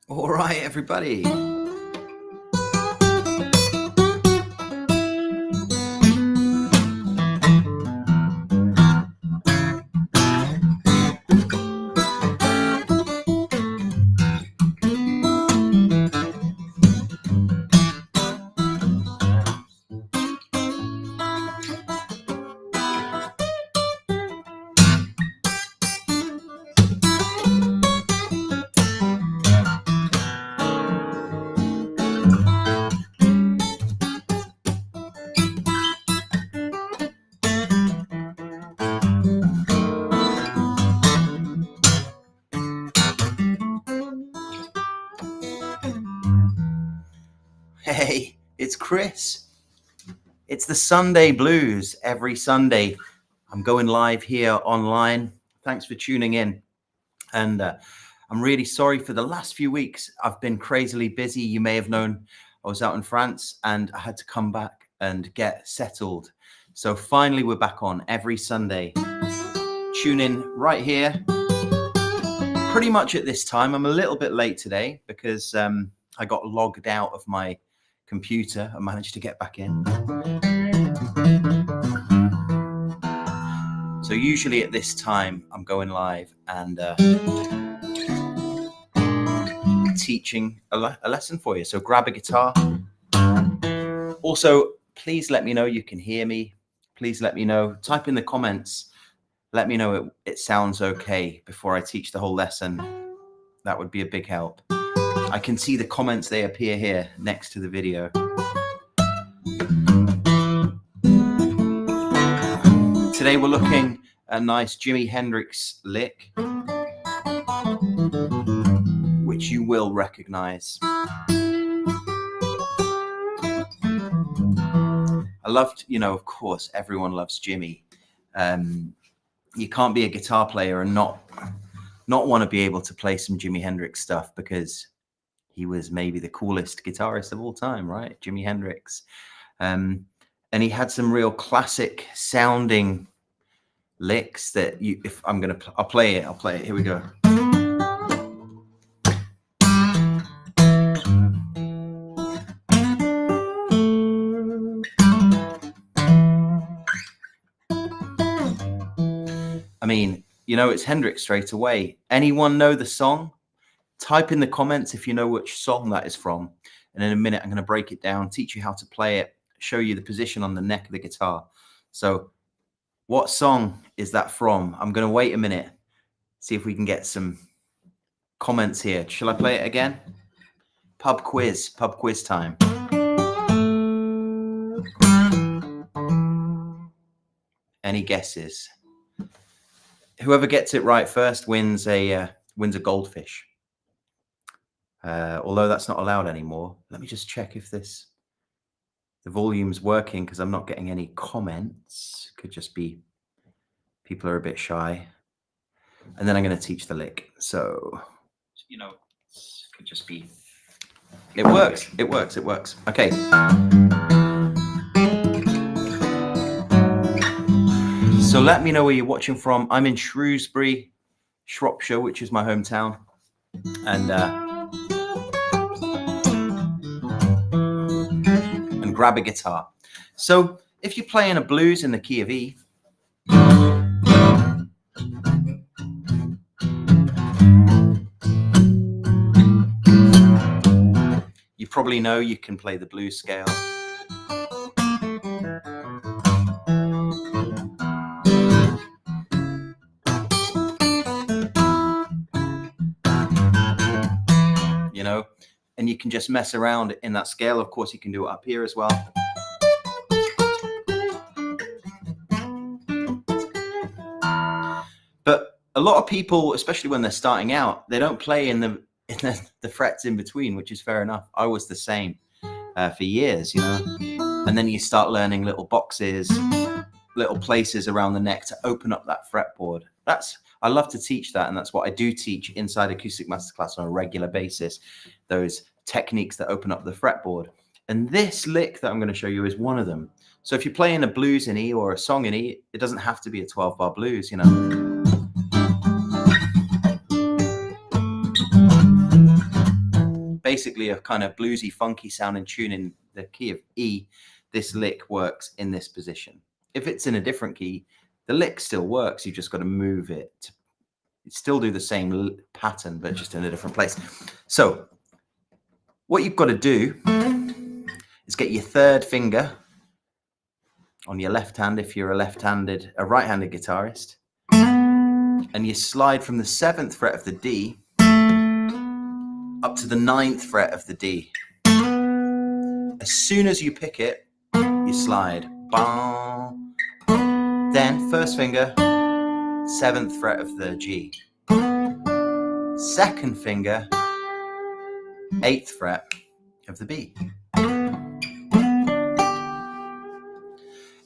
All right, everybody. Hey, it's Chris. It's the Sunday Blues. Every Sunday, I'm going live here online. Thanks for tuning in. And I'm really sorry for the last few weeks. I've been crazily busy. You may have known I was out in France and I had to come back and get settled. So finally, we're back on every Sunday. Tune in right here. Pretty much at this time. I'm a little bit late today because I got logged out of my computer. I managed to get back in. So usually at this time I'm going live and teaching a lesson for you. So grab a guitar. Also, please let me know you can hear me. Please let me know. Type in the comments. Let me know it sounds okay before I teach the whole lesson. That would be a big help. I can see the comments. They appear here next to the video. Today we're looking at a nice Jimi Hendrix lick, which you will recognize. I loved, of course, everyone loves Jimi. You can't be a guitar player and not want to be able to play some Jimi Hendrix stuff, because he was maybe the coolest guitarist of all time, right? Jimi Hendrix. And he had some real classic sounding licks that I'll play it. Here we go. I mean, it's Hendrix straight away. Anyone know the song? Type in the comments if you know which song that is from. And in a minute, I'm going to break it down, teach you how to play it, show you the position on the neck of the guitar. So what song is that from? I'm going to wait a minute, see if we can get some comments here. Shall I play it again? Pub quiz time. Any guesses? Whoever gets it right first wins a goldfish. Although that's not allowed anymore. Let me just check if the volume's working, because I'm not getting any comments. Could just be people are a bit shy. And then I'm going to teach the lick. So, could just be. It works. Okay. So let me know where you're watching from. I'm in Shrewsbury, Shropshire, which is my hometown. And grab a guitar. So if you're playing a blues in the key of E, you probably know you can play the blues scale. And you can just mess around in that scale. Of course, you can do it up here as well. But a lot of people, especially when they're starting out, they don't play in the frets in between, which is fair enough. I was the same for years, And then you start learning little boxes, little places around the neck to open up that fretboard. I love to teach that, and that's what I do teach inside Acoustic Masterclass on a regular basis, those techniques that open up the fretboard. And this lick that I'm going to show you is one of them. So if you're playing a blues in E or a song in E, it doesn't have to be a 12-bar blues, basically a kind of bluesy, funky sounding tune in the key of E, this lick works in this position. If it's in a different key, the lick still works. You've just got to move it to still do the same pattern, but just in a different place. So what you've got to do is get your third finger on your left hand if you're a right-handed guitarist, and you slide from the 7th fret of the D up to the 9th fret of the D. As soon as you pick it, you slide. Then first finger, 7th fret of the G. Second finger, 8th fret of the B.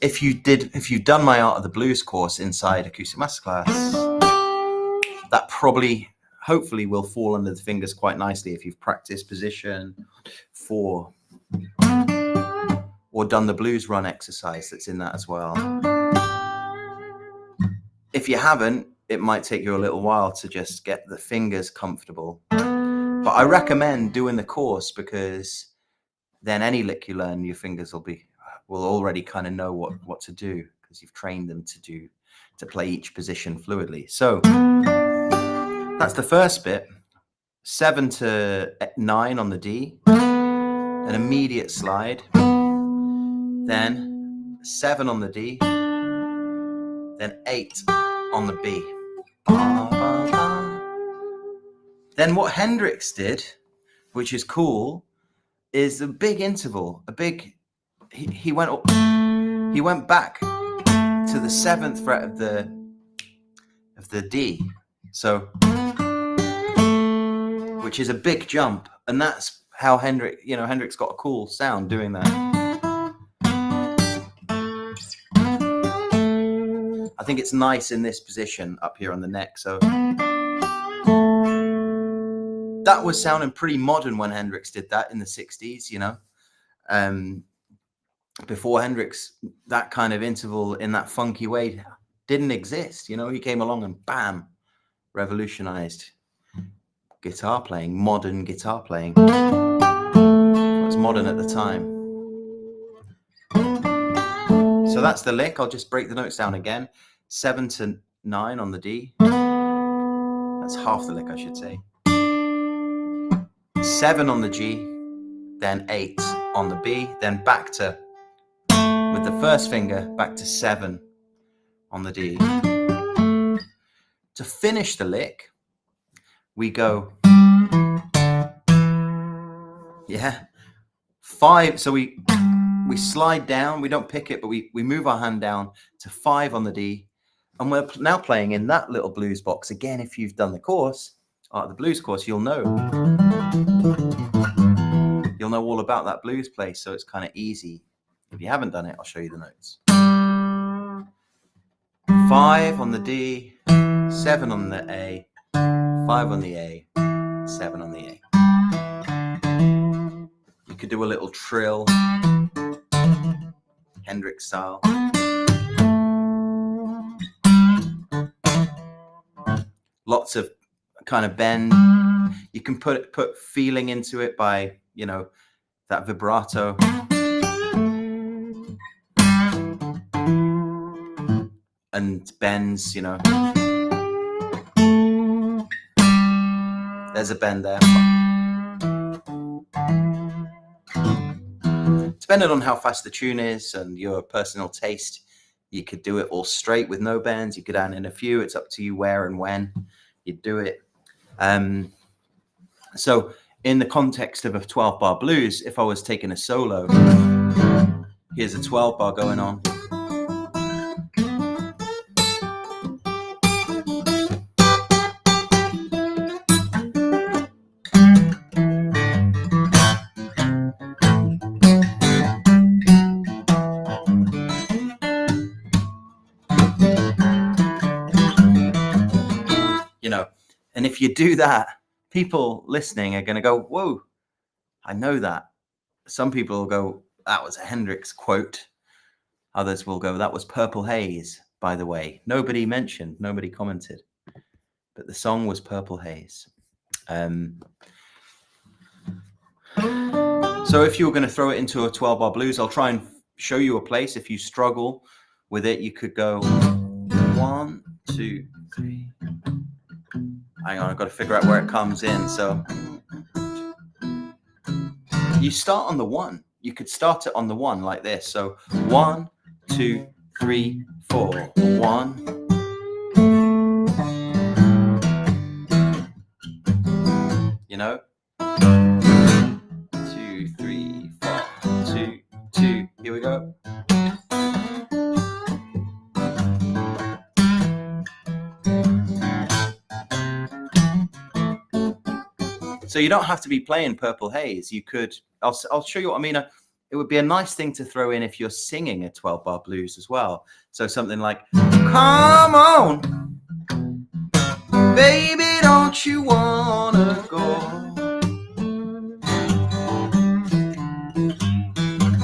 If you've done my Art of the Blues course inside Acoustic Masterclass, that probably, hopefully, will fall under the fingers quite nicely if you've practiced position 4 or done the blues run exercise that's in that as well. If you haven't, it might take you a little while to just get the fingers comfortable. But I recommend doing the course, because then any lick you learn, your fingers will already kind of know what to do, because you've trained them to play each position fluidly. So that's the first bit. 7 to 9 on the D, an immediate slide, then 7 on the D, then 8 on the B. Then what Hendrix did, which is cool, is a big interval, he went back to the 7th fret of the D, so, which is a big jump, and that's how Hendrix got a cool sound doing that. I think it's nice in this position up here on the neck. So that was sounding pretty modern when Hendrix did that in the 60s, Before Hendrix, that kind of interval in that funky way didn't exist. He came along and bam, revolutionized guitar playing, modern guitar playing. It was modern at the time. So that's the lick. I'll just break the notes down again. 7 to 9 on the D. That's half the lick, I should say. 7 on the G, then 8 on the B, then back to, with the first finger, back to 7 on the D. To finish the lick, we go, 5. So we slide down, we don't pick it, but we move our hand down to 5 on the D. And we're now playing in that little blues box. Again, if you've done the course, the blues course, you'll know all about that blues place. So it's kind of easy. If you haven't done it, I'll show you the notes. 5 on the D, 7 on the A, 5 on the A, 7 on the A. You could do a little trill, Hendrix style. Lots of kind of bend. You can put feeling into it by, that vibrato. And bends, There's a bend there. Depending on how fast the tune is and your personal taste, you could do it all straight with no bends. You could add in a few. It's up to you where and when you do it. So in the context of a 12-bar blues, if I was taking a solo, here's a 12-bar going on. And if you do that, people listening are going to go, whoa, I know that. Some people will go, that was a Hendrix quote. Others will go, that was Purple Haze, by the way. Nobody commented, but the song was Purple Haze. So if you were going to throw it into a 12-bar blues, I'll try and show you a place. If you struggle with it, you could go 1, 2, 3. Hang on, I've got to figure out where it comes in. So you start on the 1. You could start it on the 1 like this. So 1, 2, 3, 4. 1. You know? 2, 3, 4. 2, 2. Here we go. So you don't have to be playing Purple Haze. You could, I'll show you what I mean. It would be a nice thing to throw in if you're singing a 12-bar blues as well. So something like, come on, baby, don't you wanna go?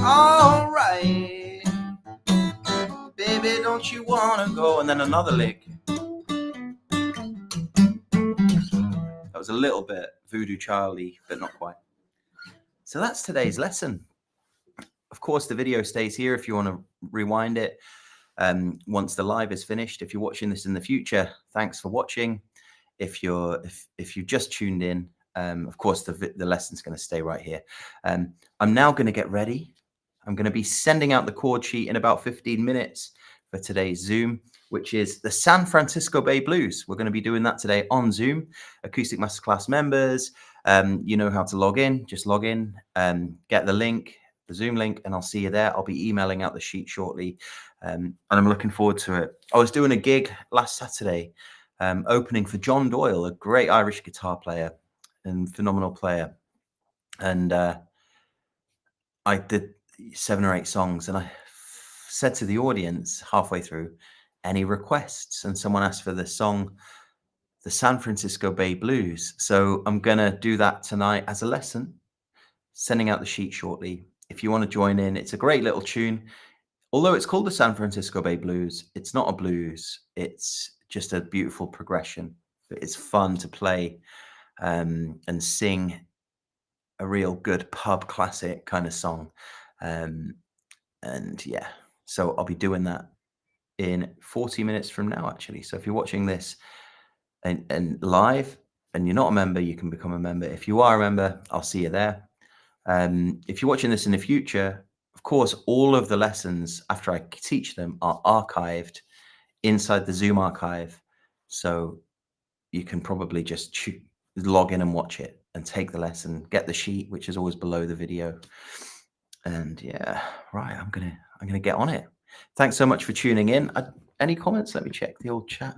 All right, baby, don't you wanna go? And then another lick. That was a little bit Voodoo Charlie, but not quite. So that's today's lesson. Of course, the video stays here if you want to rewind it once the live is finished. If you're watching this in the future, thanks for watching. If you just tuned in, of course, the lesson's going to stay right here. I'm now going to get ready. I'm going to be sending out the chord sheet in about 15 minutes for today's Zoom, which is the San Francisco Bay Blues. We're going to be doing that today on Zoom. Acoustic Masterclass members, you know how to log in. Just log in, get the link, the Zoom link, and I'll see you there. I'll be emailing out the sheet shortly, and I'm looking forward to it. I was doing a gig last Saturday, opening for John Doyle, a great Irish guitar player and phenomenal player. And I did 7 or 8 songs, and I said to the audience halfway through, any requests? And someone asked for the song, the San Francisco Bay Blues. So I'm going to do that tonight as a lesson, sending out the sheet shortly. If you want to join in, it's a great little tune. Although it's called the San Francisco Bay Blues, it's not a blues. It's just a beautiful progression. It's fun to play and sing a real good pub classic kind of song. And yeah, so I'll be doing that in 40 minutes from now, actually. So if you're watching this and live and you're not a member, you can become a member. If you are a member, I'll see you there. If you're watching this in the future, of course, all of the lessons after I teach them are archived inside the Zoom archive. So you can probably just log in and watch it and take the lesson, get the sheet, which is always below the video. And yeah, right, I'm gonna get on it. Thanks so much for tuning in. Any comments? Let me check the old chat.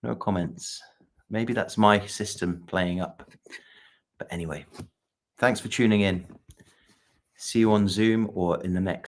No comments. Maybe that's my system playing up. But anyway, thanks for tuning in. See you on Zoom or in the next